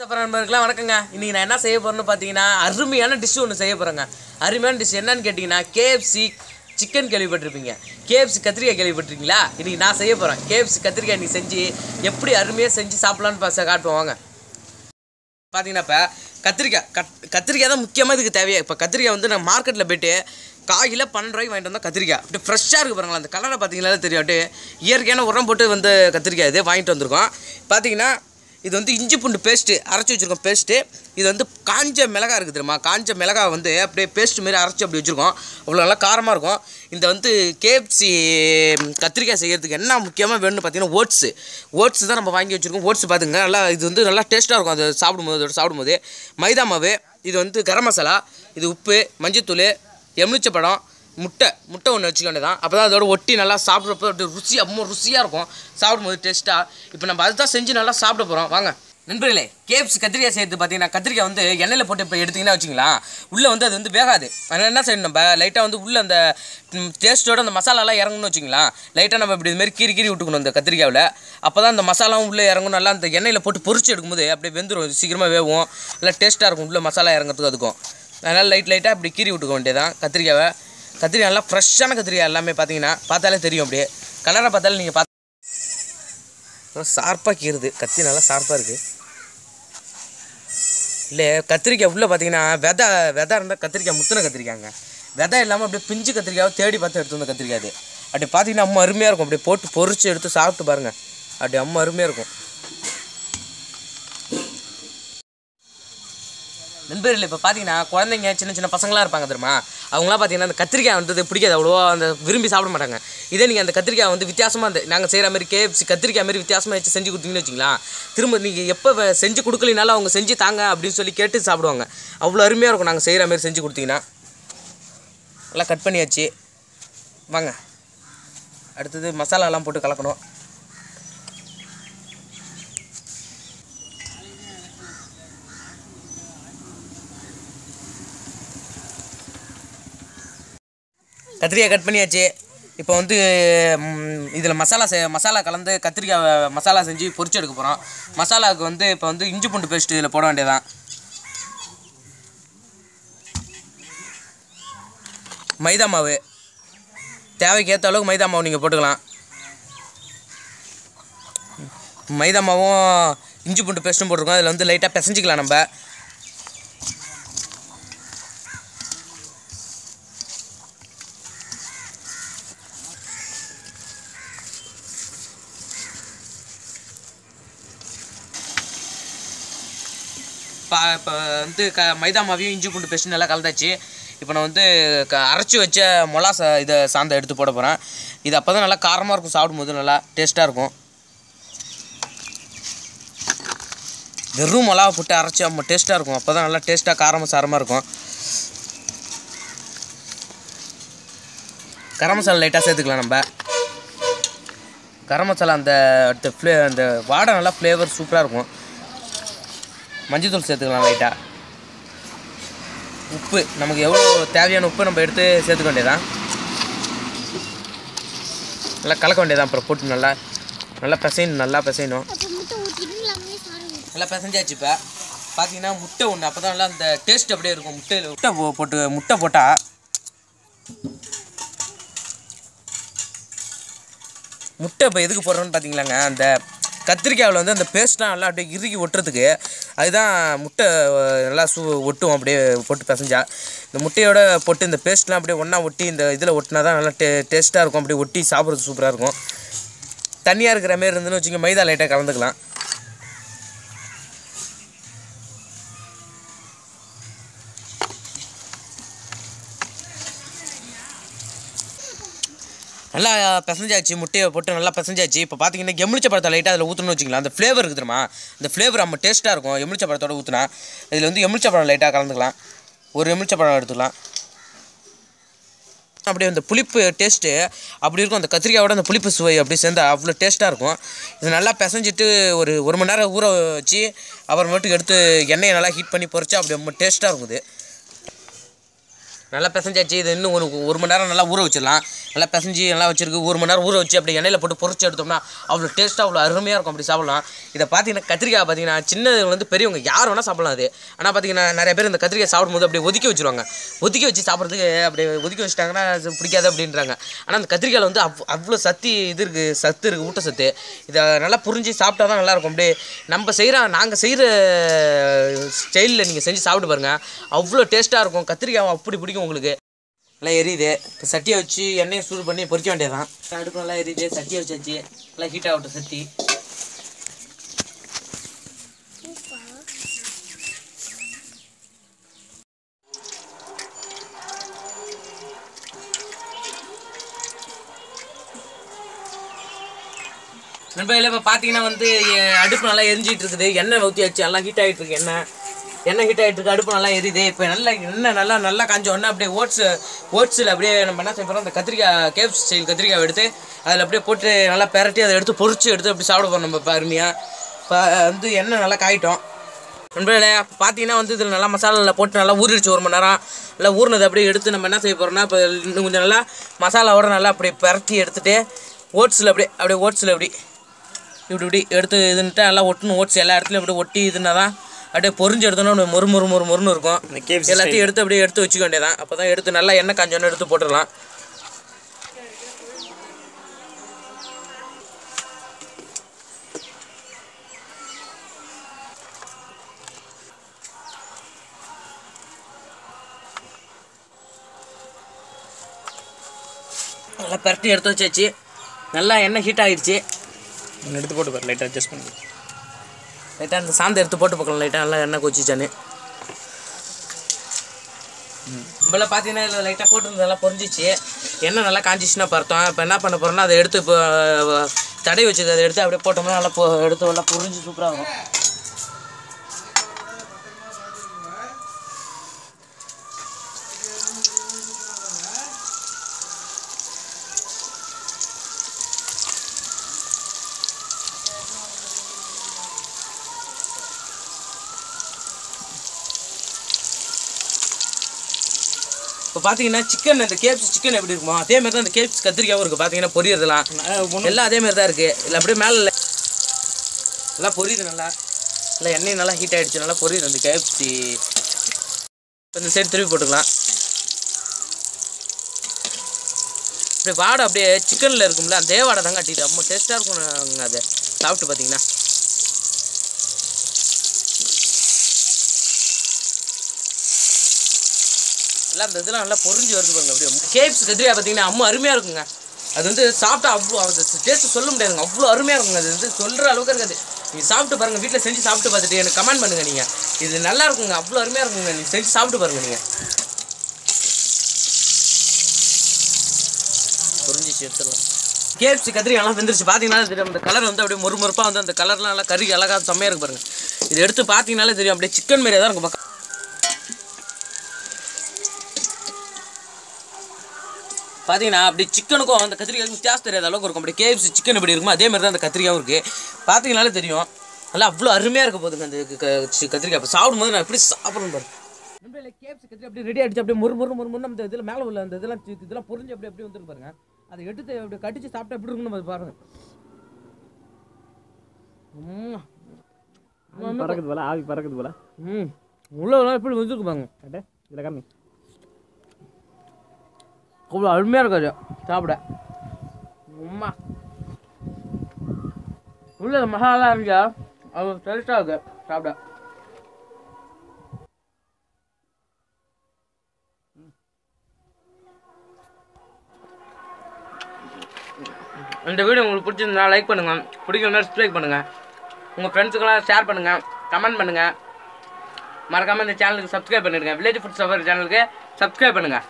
நண்பர்களே வணக்கங்க. இன்றைக்கி நான் என்ன செய்ய போகிறேன்னு பார்த்தீங்கன்னா அருமையான டிஷ் ஒன்று செய்ய போகிறேங்க. அருமையான டிஷ் என்னன்னு கேட்டிங்கன்னா கேஎஃப்சி சிக்கன் கேள்விப்பட்டிருப்பீங்க, கேஎஃப்சி கத்திரிக்காய் கேள்விப்பட்டிருக்கீங்களா? இன்றைக்கி நான் செய்ய போகிறேன் கேஎஃப்சி கத்திரிக்காய். இன்றைக்கி செஞ்சு எப்படி அருமையாக செஞ்சு சாப்பிட்லான்னு காட்டுவோம் வாங்க. பார்த்தீங்கன்னா இப்போ கத்திரிக்காய் தான் முக்கியமாக இதுக்கு தேவையா. இப்போ கத்திரிக்காய் வந்து நான் மார்க்கெட்டில் போய்ட்டு காயில் 12 ரூபாய்க்கு வாங்கிட்டு வந்தால் கத்திரிக்காய் அப்படியே ஃப்ரெஷ்ஷாக இருக்குது பாருங்களா. அந்த கலரை பார்த்தீங்களா தெரியும், அப்படியே இயற்கையான உரம் போட்டு வந்து கத்திரிக்காய் இது வாங்கிட்டு வந்திருக்கோம். பார்த்தீங்கன்னா இது வந்து இஞ்சி பூண்டு பேஸ்ட்டு அரைச்சி வச்சுருக்கோம். பேஸ்ட்டு இது வந்து காஞ்ச மிளகா இருக்குது தெரியுமா, காஞ்ச மிளகா வந்து அப்படியே பேஸ்ட்டு மாரி அரைச்சி அப்படி வச்சுருக்கோம். அவ்வளோ நல்லா காரமாக இருக்கும். இந்த வந்து கேஎஃப்சி கத்திரிக்காய் செய்கிறதுக்கு என்ன முக்கியமாக வேணும்னு பார்த்தீங்கன்னா ஓட்ஸு தான் நம்ம வாங்கி வச்சுருக்கோம். ஓட்ஸ் பார்த்துங்க, நல்லா இது வந்து நல்லா டேஸ்ட்டாக இருக்கும் அது சாப்பிடும்போது. மைதா மாவு, இது வந்து கரம் மசாலா, இது உப்பு, மஞ்சத்தூள், எலுமிச்சப்பழம், முட்டை ஒன்று வச்சுக்க வேண்டியதான். அப்போ தான் அதோட ஒட்டி நல்லா சாப்பிட்றப்போ அப்படியே ருசியாக இருக்கும் சாப்பிடும்போது டேஸ்ட்டாக. இப்போ நம்ம அதை தான் செஞ்சு நல்லா சாப்பிட போகிறோம் வாங்க. நண்பர்களே, கேஎஃப்சி கத்திரிக்காய் செய்கிறது பார்த்தீங்கன்னா கத்திரிக்காய் வந்து எண்ணெயில் போட்டு இப்போ எடுத்திங்கன்னா வச்சுங்களா, உள்ளே வந்து அது வந்து வேகாது. அதனால் என்ன செய்யணும், நம்ம லைட்டாக வந்து உள்ளே அந்த டேஸ்ட்டோட அந்த மசாலாலாம் இறங்கணும்னு வச்சுங்களா, லைட்டாக நம்ம இப்படி இதுமாரி கீறி விட்டுக்கணும் இந்த கத்திரிக்காயில். அப்போ தான் அந்த மசாலாவும் உள்ளே இறங்கும். நல்லா அந்த எண்ணெயில் போட்டு பொரிச்சு எடுக்கும்போது அப்படியே வெந்துடும், சீக்கிரமாக வேகும், நல்லா டேஸ்ட்டாக இருக்கும் உள்ளே மசாலா இறங்கிறதுக்கு அதுக்கும். அதனால் லைட்டாக இப்படி கீறி விட்டுக்க வேண்டியதான் கத்திரிக்காய் நல்லா ஃப்ரெஷ்ஷான கத்திரிக்காய் எல்லாமே பார்த்தீங்கன்னா பார்த்தாலே தெரியும். அப்படியே கலரை பார்த்தாலே நீங்கள் பார்த்து ஷார்ப்பாக கீறுது, கத்தி நல்லா ஷார்ப்பாக இருக்குது. இல்லை கத்திரிக்காய் உள்ளே பார்த்தீங்கன்னா விதை இருந்தால் கத்திரிக்காய் முத்தின கத்திரிக்காய்ங்க. விதை இல்லாமல் அப்படியே பிஞ்சு கத்திரிக்காவை தேடி பார்த்து எடுத்து வந்த கத்திரிக்காய் அது. அப்படி பார்த்தீங்கன்னா அம்மா அருமையாக இருக்கும். அப்படியே போட்டு பொரிச்சு எடுத்து சாப்பிட்டு பாருங்கள், அப்படி அம்மா அருமையாக இருக்கும். நண்பர்கள் இப்போ பார்த்தீங்கன்னா குழந்தைங்க சின்ன பசங்களாக இருப்பாங்க தெரியுமா, அவங்களாம் பார்த்தீங்கன்னா அந்த கத்திரிக்காய் வந்து பிடிக்காது, அவ்வளோவா அந்த விரும்பி சாப்பிட மாட்டாங்க. இதே நீங்கள் அந்த கத்திரிக்காய் வந்து வித்தியாசமாக நாங்கள் செய்கிற மாதிரி கேஎஃப்சி கத்திரிக்காய் மாதிரி வித்தியாசமாக வச்சு செஞ்சு கொடுத்தீங்கன்னு வச்சிங்களா, திரும்ப நீங்கள் எப்போ செஞ்சு கொடுக்கலினாலும் அவங்க செஞ்சு தாங்க அப்படின்னு சொல்லி கேட்டு சாப்பிடுவாங்க. அவ்வளோ அருமையாக இருக்கும் நாங்கள் செய்கிற மாதிரி செஞ்சு கொடுத்தீங்கன்னா. நல்லா கட் பண்ணியாச்சு வாங்க. அடுத்தது மசாலாலாம் போட்டு கலக்கணும். கத்திரிக்காய் கட் பண்ணியாச்சு. இப்போ வந்து இதில் மசாலா கலந்து கத்திரிக்காய் மசாலா செஞ்சு பொரிச்சு எடுக்க போகிறோம். மசாலாவுக்கு வந்து இப்போ வந்து இஞ்சி பூண்டு பேஸ்ட்டு இதில் போட வேண்டியதான். மைதா மாவு தேவைக்கு ஏற்ற அளவுக்கு மைதா மாவு நீங்கள் போட்டுக்கலாம். மைதா மாவும் இஞ்சி பூண்டு பேஸ்ட்டும் போட்டிருக்கோம். அதில் வந்து லைட்டாக பிசைஞ்சிக்கலாம் நம்ம. இப்போ வந்து மைதா மாவையும் இஞ்சி பூண்டு பேஸ்ட்டு நல்லா கலந்தாச்சு. இப்போ நான் வந்து அரைச்சி வச்ச இதை சாந்தை எடுத்து போட போகிறேன். இது அப்போ தான் நல்லா காரமாக இருக்கும், சாப்பிடும்போது நல்லா டேஸ்ட்டாக இருக்கும். வெறும் மிளகா போட்டு அரைச்சி நம்ம டேஸ்ட்டாக இருக்கும், அப்போ தான் நல்லா டேஸ்ட்டாக சாரமாக இருக்கும். கரம் மசாலா லைட்டாக சேர்த்துக்கலாம் நம்ம. கரம் மசாலா அந்த வாடை நல்லா ஃப்ளேவர் சூப்பராக இருக்கும். மஞ்சத்தூள் சேர்த்துக்கலாம் லைட்டாக. உப்பு நமக்கு எவ்வளோ தேவையான உப்பு நம்ம எடுத்து சேர்த்துக்க வேண்டியதான். நல்லா கலக்க வேண்டியதான். அப்புறம் போட்டு நல்லா பிசையணும். நல்லா பிசைஞ்சாச்சு. இப்போ பார்த்தீங்கன்னா முட்டை ஒன்று, அப்போ தான் நல்லா அந்த டேஸ்ட் அப்படியே இருக்கும். முட்டை போட்டால் முட்டை இப்போ எதுக்கு போடுறோன்னு பார்த்தீங்களாங்க, அந்த கத்திரிக்காயில் வந்து அந்த பேஸ்ட்லாம் நல்லா அப்படியே இறுக்கி ஒட்டுறதுக்கு. அதுதான் முட்டை நல்லா ஒட்டும் அப்படியே போட்டு பிசைஞ்சா. இந்த முட்டையோட போட்டு இந்த பேஸ்ட்லாம் அப்படியே ஒன்றா ஒட்டி இந்த இதில் ஒட்டினா தான் நல்லா டேஸ்ட்டாக இருக்கும். அப்படியே ஒட்டி சாப்பிட்றது சூப்பராக இருக்கும். தண்ணியாக இருக்கிற மாரி இருந்துன்னு வச்சுங்க, மைதா லைட்டாக கலந்துக்கலாம். நல்லா பிசைஞ்சாச்சு, முட்டையை போட்டு நல்லா பிசைஞ்சாச்சு. இப்போ பார்த்தீங்கன்னா எலுமிச்சை பழத்தை லைட்டாக அதில் ஊற்றணும்னு வச்சுக்கலாம். அந்த ஃப்ளேவர் இருக்குது தெரியுமா, அந்த ஃப்ளேவர் நம்ம டேஸ்ட்டாக இருக்கும். எலுமிச்சை பழத்தோட ஊற்றினா இதில் வந்து எலுமிச்சை பழம் லைட்டாக கலந்துக்கலாம். ஒரு எலுமிச்சை பழம் எடுத்துக்கலாம். அப்படியே அந்த புளிப்பு டேஸ்ட்டு அப்படி இருக்கும். அந்த கத்திரிக்காயோட அந்த புளிப்பு சுவை அப்படி சேர்ந்தா அவ்வளோ டேஸ்ட்டாக இருக்கும். இது நல்லா பிசைஞ்சிட்டு ஒரு மணி நேரம் ஊற வச்சு அப்புறமேட்டுக்கு எடுத்து எண்ணெயை நல்லா ஹீட் பண்ணி பொரிச்சா அப்படி ரொம்ப டேஸ்ட்டாக இருக்குது. நல்லா பிசைஞ்சாச்சு. இது இன்னும் ஒரு மணி நேரம் நல்லா ஊற வச்சிடலாம். நல்லா பிசைஞ்சு நல்லா வச்சிருக்கு. 1 மணி நேரம் ஊற வச்சு அப்படி எண்ணெயில் போட்டு பொரிச்சு எடுத்தோம்னா அவ்வளோ டேஸ்ட்டாக அவ்வளோ அருமையாக இருக்கும். அப்படி சாப்பிடலாம். இதை பார்த்தீங்கன்னா கத்திரிக்காய் பார்த்தீங்கன்னா சின்னது பெரியவங்க யார் வேணால் சாப்பிடலாம். அது ஆனால் பார்த்தீங்கன்னா நிறைய பேர் இந்த கத்திரிக்காய் சாப்பிடும்போது அப்படியே ஒதுக்கி வச்சுருவாங்க. ஒதுக்கி வச்சு சாப்பிட்றதுக்கு அப்படியே ஒதுக்கி வச்சுட்டாங்கன்னா அது பிடிக்காது அப்படின்றாங்க. ஆனால் அந்த கத்திரிக்காயில் அவ்வளோ சத்து இருக்குது, ஊட்டச்சத்து. இதை நல்லா புரிஞ்சு சாப்பிட்டா தான் நல்லாயிருக்கும். அப்படியே நாங்கள் செய்கிற ஸ்டைலில் நீங்கள் செஞ்சு சாப்பிட்டு பாருங்கள். அவ்வளோ டேஸ்ட்டாக இருக்கும். கத்திரிக்காய் அப்படி பிடிக்கும் உங்களுக்கு. நல்லா எரியுது. இப்போ சட்டியை வச்சு எண்ணெயை சூடு பண்ணி பொரிக்க வேண்டியதான். அடுப்பு நல்லா எரியுது. சட்டியை வச்சாச்சு. நல்லா ஹீட் ஆகட்டும் சட்டி. நண்பர்களே இப்போ பார்த்தீங்கன்னா அடுப்பு நல்லா எரிஞ்சிட்டு இருக்குது. எண்ணெய் ஊற்றி வச்சு நல்லா ஹீட் ஆகிட்டு இருக்கு. எண்ணெய் ஹீட் ஆகிட்டு இருக்கு. அடுப்பு நல்லா எரியுது. இப்போ எண்ணெய் நல்லா காஞ்ச உடனே அப்படியே ஓட்ஸில் அப்படியே நம்ம என்ன செய்ய அந்த கத்திரிக்காய் கேப்ஸ் ஸ்டைல் கத்திரிக்காய் எடுத்து அதில் அப்படியே போட்டு நல்லா பெரட்டி அதை எடுத்து பொரிச்சு எடுத்து அப்படி சாப்பிட போகிறோம். நம்ம அருமையாக இப்போ எண்ணெய் நல்லா காயிட்டோம். நண்பர்களே பார்த்தீங்கன்னா இதில் நல்லா மசாலாவில் போட்டு நல்லா ஊறிடுச்சு. 1 மணி நேரம் நல்லா ஊறினது அப்படியே எடுத்து நம்ம என்ன செய்ய போகிறோம்னா இப்போ இன்னும் கொஞ்சம் நல்லா மசாலாவோட நல்லா அப்படியே பெரட்டி எடுத்துகிட்டு ஓட்ஸில் அப்படியே ஓட்ஸில் இப்படி எடுத்து இதுன்ட்டு நல்லா ஒட்டணும். ஓட்ஸ் எல்லா இடத்துலையும் அப்படியே ஒட்டி இதுனா தான் அப்படியே பொரிஞ்சு எடுத்தோன்னா மொறுன்னு இருக்கும். எல்லாத்தையும் அப்படியே எடுத்து வச்சுக்க வேண்டியதான். அப்போ தான் எடுத்து நல்லா எண்ணெய் காஞ்சோன்னு எடுத்து போட்டுடலாம். நல்லா பரட்டி எடுத்து வச்சாச்சு. நல்லா எண்ணெய் ஹீட் ஆகிடுச்சு. எடுத்து போட்டு பாரு. லைட்டாக அட்ஜஸ்ட் பண்ணி லைட்டாக அந்த சாந்தை எடுத்து போட்டு பார்க்கலாம். லைட்டாக நல்லா எண்ணெய் கொச்சிச்சானு நம்மள பார்த்தீங்கன்னா இதில் லைட்டாக போட்டு நல்லா பொரிஞ்சிச்சு. எண்ணெய் நல்லா காஞ்சிச்சுன்னா பார்த்தோம். இப்போ என்ன பண்ண போகிறோம்னா அதை எடுத்து இப்போ தடை வச்சுது அதை எடுத்து அப்படியே போட்டோம்னா நல்லா எடுத்து நல்லா பொரிஞ்சு சூப்பராக இருக்கும். இப்போ பார்த்தீங்கன்னா சிக்கன் இந்த கேப்ஸ் சிக்கன் எப்படி இருக்குமோ அதே மாதிரி தான் இந்த கேப்ஸ் கத்திரிக்காவும் இருக்குது. பார்த்தீங்கன்னா பொரியறதுலாம் எல்லாம் அதே மாதிரி தான் இருக்குது. இல்லை அப்படியே மேலே நல்லா பொரியுது. நல்லா எண்ணெய் நல்லா ஹீட் ஆகிடுச்சு. நல்லா பொரியுது அந்த கேப்ஸி. இந்த சைடு திருப்பி போட்டுக்கலாம். அப்படியே வாடை அப்படியே சிக்கனில் இருக்கும்ல அதே வாடை தான் காட்டிட்டு ரொம்ப டேஸ்ட்டாக இருக்கும். அதை சாப்பிட்டு பார்த்தீங்கன்னா எல்லாம் அந்த இதெல்லாம் நல்லா பொரிஞ்சு வருது பாருங்க. அப்படியே கேப்ஸ் கத்திரிக்காய் பார்த்தீங்கன்னா அருமையாக இருக்குங்க. அது சாப்பிட்டா அவ்வளோ அது டேஸ்ட்டு சொல்ல முடியாதுங்க. அவ்வளோ அருமையாக இருக்குங்க. அது சொல்கிற அளவுக்கு இருக்காது. நீங்கள் சாப்பிட்டு பாருங்கள். வீட்டில் செஞ்சு சாப்பிட்டு பார்த்துட்டு எனக்கு கமெண்ட் பண்ணுங்கள். நீங்கள் இது நல்லா இருக்குங்க. அவ்வளோ அருமையாக இருக்குங்க. நீங்கள் செஞ்சு சாப்பிட்டு பாருங்கள். நீங்கள் பொரிஞ்சிச்சு எடுத்துடலாம். கேப்ஸ் கத்திரிக்காய்லாம் வெந்துருச்சு. பார்த்தீங்கன்னா தெரியும் அந்த கலர் அப்படியே மொறுமொறுப்பாக அந்த கலர்லாம் நல்லா கறி அழகாக செம்மையாக இருக்கு பாருங்கள். இது எடுத்து பார்த்தீங்கன்னாலே தெரியும் அப்படியே சிக்கன் மாரியே தான் இருக்கும். பார்த்தீங்கன்னா அப்படி சிக்கனுக்கும் அந்த கத்திரிக்காய்க்கும் வித்தியாசம் தெரியாத அளவுக்கு இருக்கும். அப்படி கேப்ஸ் சிக்கன் எப்படி இருக்குமோ அதே மாதிரி தான் அந்த கத்திரிக்காயும் இருக்குது. பார்த்தீங்கனாலே தெரியும் நல்லா அவ்வளோ அருமையாக இருக்க போதுங்க அந்த கத்திரிக்காய். இப்போ சாப்பிடும்போது நான் எப்படி சாப்பிடணும் பாருங்க. நண்பர்களே கேப்ஸ் கத்திரிக்காய் அப்படியே ரெடி ஆகிடுச்சு. அப்படியே மொறு அந்த இதில் மேலே உள்ள அந்த இதெல்லாம் பொரிஞ்சு அப்படியே வந்துட்டு பாருங்க. அதை எடுத்து அப்படியே கடிச்சு சாப்பிட்டா எப்படி இருக்குன்னு பாருங்க. ஆவி பறக்குது போல. உள்ள எப்படி வந்துருக்கு பாருங்க. இதில் கம்மி அவ்வளோ அருமையாக இருக்காது சாப்பிட. உள்ள மசாலா இருக்கா அவ்வளோ டேஸ்ட்டாக இருக்கு சாப்பிட. இந்த வீடியோ உங்களுக்கு பிடிச்சிருந்தா லைக் பண்ணுங்கள். பிடிக்கலன்னா சப்ஸ்கிரைப் பண்ணுங்கள். உங்கள் ஃப்ரெண்ட்ஸுக்கெல்லாம் ஷேர் பண்ணுங்கள். கமெண்ட் பண்ணுங்கள். மறக்காமல் இந்த சேனலுக்கு சப்ஸ்கிரைப் பண்ணிடுங்க. வில்லேஜ் ஃபுட் சஃபர் சேனலுக்கு சப்ஸ்கிரைப் பண்ணுங்கள்.